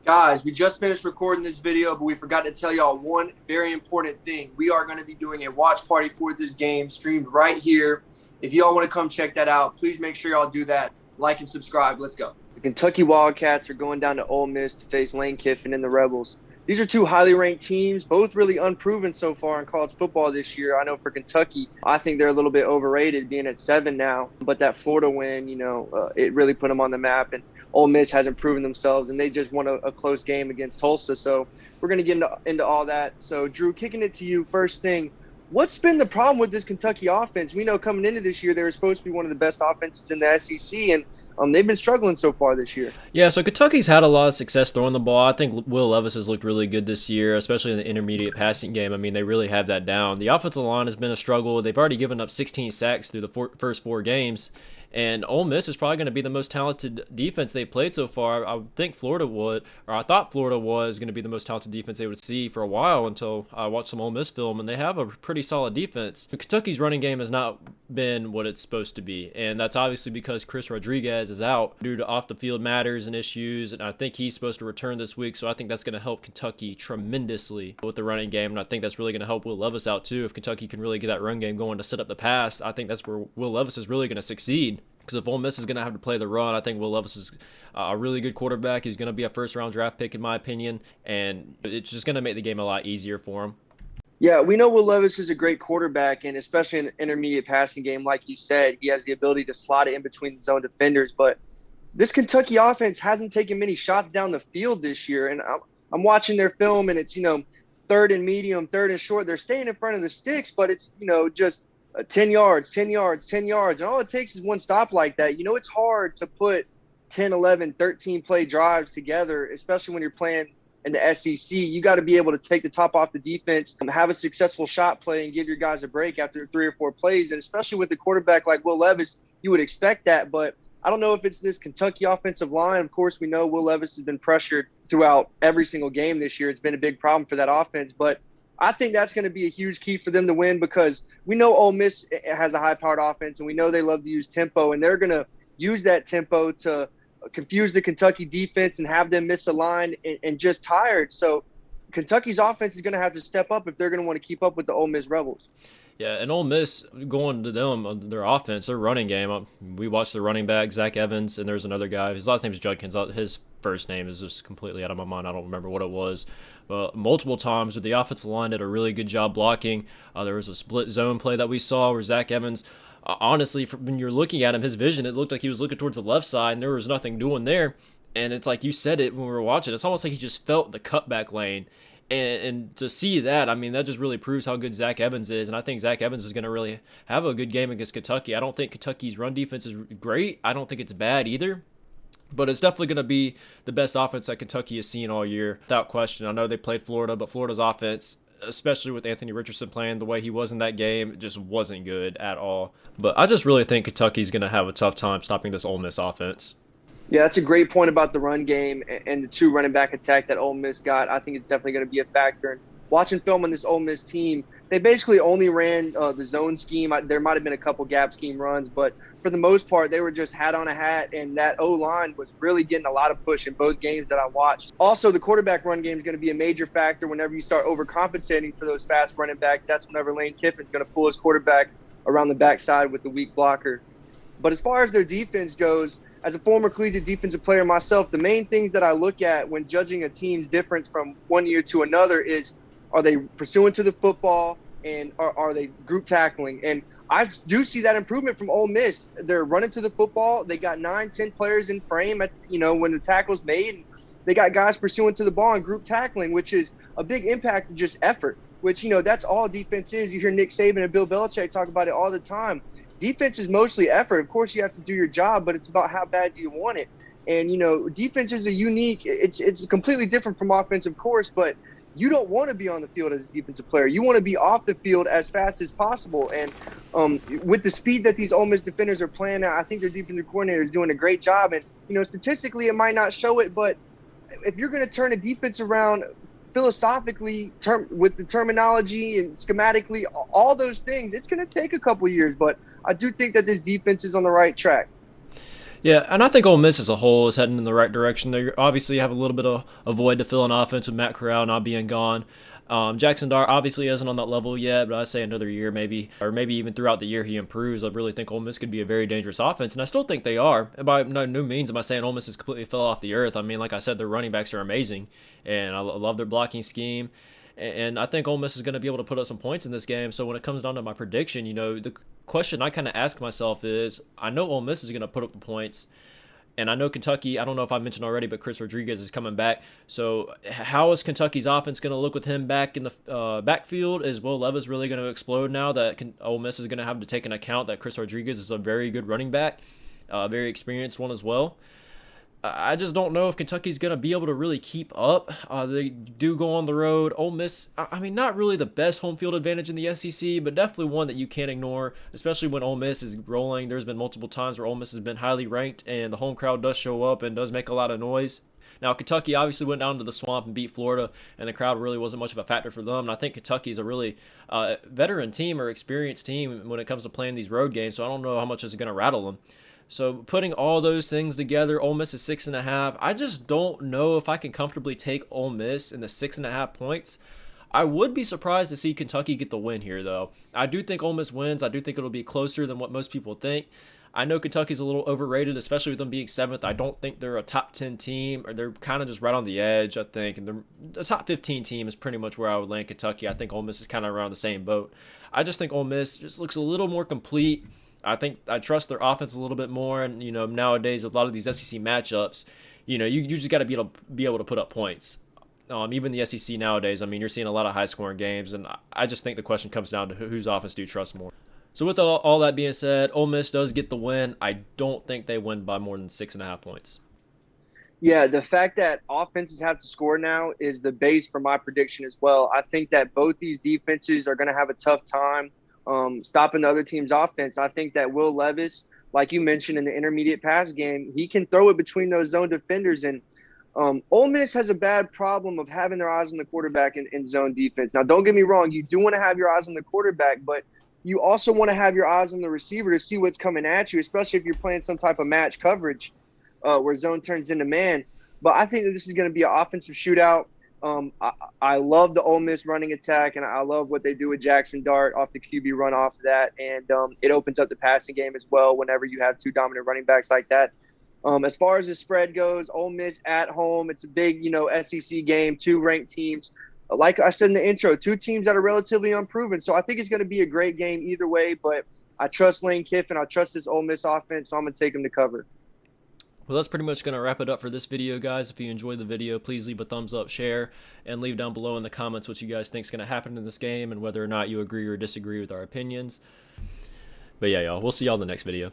Guys, we just finished recording this video, but we forgot to tell y'all one very important thing. We are going to be doing a watch party for this game streamed right here. If y'all want to come check that out, please make sure y'all do that. Like and subscribe. Let's go. The Kentucky Wildcats are going down to Ole Miss to face Lane Kiffin and the Rebels. These are two highly ranked teams, both really unproven so far in college football this year. I know for Kentucky, I think they're a little bit overrated being at 7 now. But that Florida win, it really put them on the map. And Ole Miss hasn't proven themselves, and they just won a close game against Tulsa. So we're going to get into all that. So, Drew, kicking it to you, first thing, what's been the problem with this Kentucky offense? We know coming into this year they were supposed to be one of the best offenses in the SEC, and they've been struggling so far this year. Yeah, so Kentucky's had a lot of success throwing the ball. I think Will Levis has looked really good this year, especially in the intermediate passing game. I mean, they really have that down. The offensive line has been a struggle. They've already given up 16 sacks through the first 4 games. And Ole Miss is probably going to be the most talented defense they've played so far. I think Florida would, or I thought Florida was going to be the most talented defense they would see for a while until I watched some Ole Miss film, and they have a pretty solid defense. But Kentucky's running game has not been what it's supposed to be, and that's obviously because Chris Rodriguez is out due to off-the-field matters and issues, and I think he's supposed to return this week, so I think that's going to help Kentucky tremendously with the running game, and I think that's really going to help Will Levis out too. If Kentucky can really get that run game going to set up the pass, I think that's where Will Levis is really going to succeed. Because if Ole Miss is going to have to play the run, I think Will Levis is a really good quarterback. He's going to be a first-round draft pick, in my opinion, and it's just going to make the game a lot easier for him. Yeah, we know Will Levis is a great quarterback, and especially in an intermediate passing game, like you said, he has the ability to slot it in between the zone defenders. But this Kentucky offense hasn't taken many shots down the field this year, and I'm watching their film, and it's, third and medium, third and short. They're staying in front of the sticks, but it's, just 10 yards, 10 yards, 10 yards. And all it takes is one stop like that. It's hard to put 10, 11, 13 play drives together, especially when you're playing in the SEC. You got to be able to take the top off the defense and have a successful shot play and give your guys a break after 3 or 4 plays. And especially with a quarterback like Will Levis, you would expect that. But I don't know if it's this Kentucky offensive line. Of course, we know Will Levis has been pressured throughout every single game this year. It's been a big problem for that offense. But I think that's going to be a huge key for them to win, because we know Ole Miss has a high-powered offense, and we know they love to use tempo, and they're going to use that tempo to confuse the Kentucky defense and have them miss a line and just tired. So Kentucky's offense is going to have to step up if they're going to want to keep up with the Ole Miss Rebels. Yeah, and Ole Miss, going to them, their offense, their running game, we watched the running back, Zach Evans, and there's another guy. His last name is Judkins. His first name is just completely out of my mind. I don't remember what it was. But multiple times with the offensive line did a really good job blocking. There was a split zone play that we saw where Zach Evans, honestly, when you're looking at him, his vision, it looked like he was looking towards the left side, and there was nothing doing there. And it's like you said it when we were watching. It's almost like he just felt the cutback lane. And to see that, I mean, that just really proves how good Zach Evans is. And I think Zach Evans is going to really have a good game against Kentucky. I don't think Kentucky's run defense is great. I don't think it's bad either. But it's definitely going to be the best offense that Kentucky has seen all year, without question. I know they played Florida, but Florida's offense, especially with Anthony Richardson playing the way he was in that game, just wasn't good at all. But I just really think Kentucky's going to have a tough time stopping this Ole Miss offense. Yeah, that's a great point about the run game and the 2 running back attack that Ole Miss got. I think it's definitely going to be a factor. And watching film on this Ole Miss team, they basically only ran the zone scheme. There might have been a couple gap scheme runs, but for the most part, they were just hat on a hat, and that O-line was really getting a lot of push in both games that I watched. Also, the quarterback run game is going to be a major factor whenever you start overcompensating for those fast running backs. That's whenever Lane Kiffin's going to pull his quarterback around the backside with the weak blocker. But as far as their defense goes, as a former collegiate defensive player myself, the main things that I look at when judging a team's difference from one year to another is, are they pursuing to the football, and are they group tackling? And I do see that improvement from Ole Miss. They're running to the football. They got 9, 10 players in frame when the tackle's made. They got guys pursuing to the ball and group tackling, which is a big impact of just effort, which, that's all defense is. You hear Nick Saban and Bill Belichick talk about it all the time. Defense is mostly effort. Of course, you have to do your job, but it's about how bad do you want it. And, defense is it's completely different from offense, of course, but you don't want to be on the field as a defensive player. You want to be off the field as fast as possible. And with the speed that these Ole Miss defenders are playing now, I think their defensive coordinator is doing a great job. And, statistically, it might not show it, but if you're going to turn a defense around philosophically, with the terminology and schematically, all those things, it's going to take a couple years. But I do think that this defense is on the right track. Yeah, and I think Ole Miss as a whole is heading in the right direction. They obviously have a little bit of a void to fill on offense with Matt Corral not being gone. Jackson Dart obviously isn't on that level yet, but I say another year maybe, or maybe even throughout the year he improves. I really think Ole Miss could be a very dangerous offense, and I still think they are. And by no means am I saying Ole Miss has completely fell off the earth. I mean, like I said, their running backs are amazing, and I love their blocking scheme. And I think Ole Miss is going to be able to put up some points in this game. So when it comes down to my prediction, the question I kind of ask myself is, I know Ole Miss is going to put up the points. And I know Kentucky, I don't know if I mentioned already, but Chris Rodriguez is coming back. So how is Kentucky's offense going to look with him back in the backfield? Is Will Levis really going to explode now that Ole Miss is going to have to take into account that Chris Rodriguez is a very good running back, a very experienced one as well? I just don't know if Kentucky's going to be able to really keep up. They do go on the road. Ole Miss, I mean, not really the best home field advantage in the SEC, but definitely one that you can't ignore, especially when Ole Miss is rolling. There's been multiple times where Ole Miss has been highly ranked, and the home crowd does show up and does make a lot of noise. Now, Kentucky obviously went down to the Swamp and beat Florida, and the crowd really wasn't much of a factor for them. And I think Kentucky is a really veteran team or experienced team when it comes to playing these road games, so I don't know how much is going to rattle them. So putting all those things together, Ole Miss is 6.5. I just don't know if I can comfortably take Ole Miss in the 6.5 points. I would be surprised to see Kentucky get the win here, though. I do think Ole Miss wins. I do think it'll be closer than what most people think. I know Kentucky's a little overrated, especially with them being 7th. I don't think they're a top 10 team, or they're kind of just right on the edge, I think. And the top 15 team is pretty much where I would land Kentucky. I think Ole Miss is kind of around the same boat. I just think Ole Miss just looks a little more complete. I think I trust their offense a little bit more, and nowadays with a lot of these SEC matchups, you just got to be able to put up points. Even the SEC nowadays, I mean, you're seeing a lot of high scoring games, and I just think the question comes down to whose offense do you trust more. So with all that being said, Ole Miss does get the win. I don't think they win by more than 6.5 points. Yeah, the fact that offenses have to score now is the base for my prediction as well. I think that both these defenses are going to have a tough time stopping the other team's offense. I think that Will Levis, like you mentioned in the intermediate pass game, he can throw it between those zone defenders. And Ole Miss has a bad problem of having their eyes on the quarterback in zone defense. Now, don't get me wrong. You do want to have your eyes on the quarterback, but you also want to have your eyes on the receiver to see what's coming at you, especially if you're playing some type of match coverage where zone turns into man. But I think that this is going to be an offensive shootout. I love the Ole Miss running attack, and I love what they do with Jackson Dart off the QB run off of that. And it opens up the passing game as well whenever you have two dominant running backs like that. As far as the spread goes, Ole Miss at home, it's a big, SEC game, two ranked teams. Like I said in the intro, two teams that are relatively unproven. So I think it's going to be a great game either way, but I trust Lane Kiffin. I trust this Ole Miss offense, so I'm going to take them to cover. Well, that's pretty much going to wrap it up for this video, guys. If you enjoyed the video, please leave a thumbs up, share, and leave down below in the comments what you guys think is going to happen in this game and whether or not you agree or disagree with our opinions. But yeah, y'all, we'll see y'all in the next video.